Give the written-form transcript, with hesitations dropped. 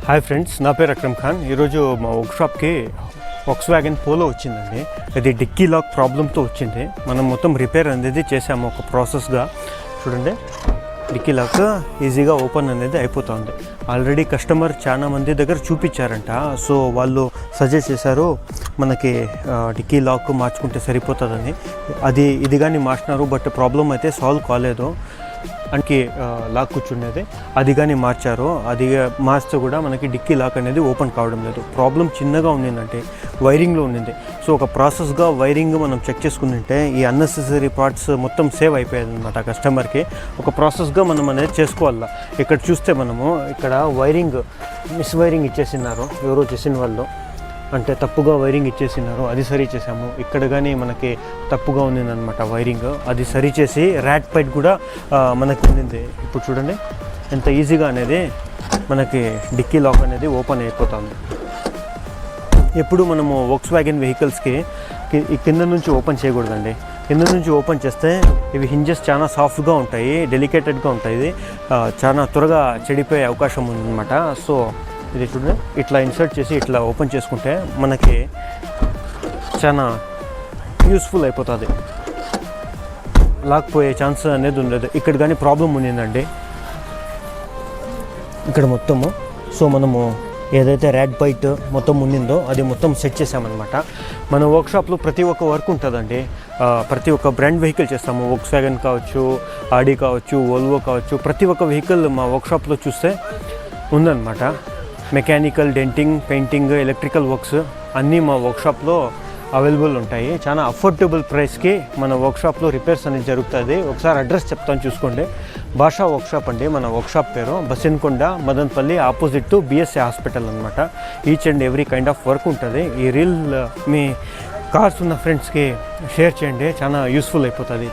Hi friends, నా పేరు అక్రమ్ ఖాన్. ఈరోజు మా వర్క్షాప్కి వోక్స్వ్యాగన్ పోలో వచ్చిందండి. అది డిక్కీ లాక్ ప్రాబ్లంతో వచ్చింది. మనం మొత్తం రిపేర్ అనేది చేసాము ఒక ప్రాసెస్గా. చూడండి, డిక్కీ లాక్ ఈజీగా ఓపెన్ అనేది అయిపోతుంది. ఆల్రెడీ కస్టమర్ చాలా మంది దగ్గర చూపించారంట. సో వాళ్ళు సజెస్ట్ చేశారు మనకి డిక్కీ లాక్ మార్చుకుంటే సరిపోతుందని. ఇది కానీ మార్చినారు, బట్ ప్రాబ్లం అయితే సాల్వ్ కాలేదు. అంకి లాక్ కూర్చుండేది అది కానీ మార్చారు. అది మార్చితే కూడా మనకి డిక్కీ లాక్ అనేది ఓపెన్ కావడం లేదు. ప్రాబ్లం చిన్నగా ఉండిందంటే వైరింగ్లో ఉండింది. సో ఒక ప్రాసెస్గా వైరింగ్ మనం చెక్ చేసుకుంటే ఈ అన్నెసెసరీ పార్ట్స్ మొత్తం సేవ్ అయిపోయేది అనమాట కస్టమర్కి. ఒక ప్రాసెస్గా మనం అనేది చేసుకోవాలా. ఇక్కడ చూస్తే మనము ఇక్కడ వైరింగ్ మిస్ వైరింగ్ ఇచ్చేసినారు ఎవరో చేసిన వాళ్ళు, అంటే తప్పుగా వైరింగ్ ఇచ్చేసినారు. అది సరి చేసాము. ఇక్కడ కానీ మనకి తప్పుగా ఉండిందనమాట వైరింగ్. అది సరి చేసి ర్యాట్ పైట్ కూడా మనకి ఉండింది. ఇప్పుడు చూడండి ఎంత ఈజీగా అనేది మనకి డిక్కీ లాక్ అనేది ఓపెన్ అయిపోతుంది. ఎప్పుడు మనము వోక్స్వ్యాగన్ వెహికల్స్కి కింద నుంచి ఓపెన్ చేయకూడదండి. కింద నుంచి ఓపెన్ చేస్తే ఇవి హింజెస్ చాలా సాఫ్ట్గా ఉంటాయి, డెలికేటెడ్గా ఉంటాయి, చాలా త్వరగా చెడిపోయే అవకాశం ఉందన్నమాట. సో ఇది చూడండి, ఇట్లా ఇన్సర్ట్ చేసి ఇట్లా ఓపెన్ చేసుకుంటే మనకి చాలా యూస్ఫుల్ అయిపోతుంది. లాక్పోయే ఛాన్స్ అనేది ఉండదు. ఇక్కడ కానీ ప్రాబ్లం ఉండిందండి ఇక్కడ మొత్తము. సో మనము ఏదైతే ర్యాట్ బైట్ మొత్తం ఉండిందో అది మొత్తం సెట్ చేసామన్నమాట. మన వర్క్షాప్లో ప్రతి ఒక్క వర్క్ ఉంటుందండి. ప్రతి ఒక్క బ్రాండ్ వెహికల్ చేస్తాము. వోక్స్వ్యాగన్ కావచ్చు, ఆడి కావచ్చు, వోల్వో కావచ్చు, ప్రతి ఒక్క వెహికల్ మా వర్క్షాప్లో చూస్తే ఉందన్నమాట. Mechanical, denting, painting, electrical works అన్నీ మా వర్క్షాప్లో అవైలబుల్ ఉంటాయి. చాలా అఫోర్డబుల్ ప్రైస్కి మన వర్క్షాప్లో రిపేర్స్ అనేది జరుగుతుంది. ఒకసారి అడ్రస్ చెప్తాను చూసుకోండి. భాషా వర్క్షాప్ అండి మన వర్క్షాప్ పేరు. Basinikonda, Madanapalle, opposite to BSC hospital అనమాట. Each and every kind of work ఉంటుంది. ఈ రీల్ మీ కార్స్ ఉన్న ఫ్రెండ్స్కి షేర్ చేయండి, చాలా యూస్ఫుల్ అయిపోతుంది.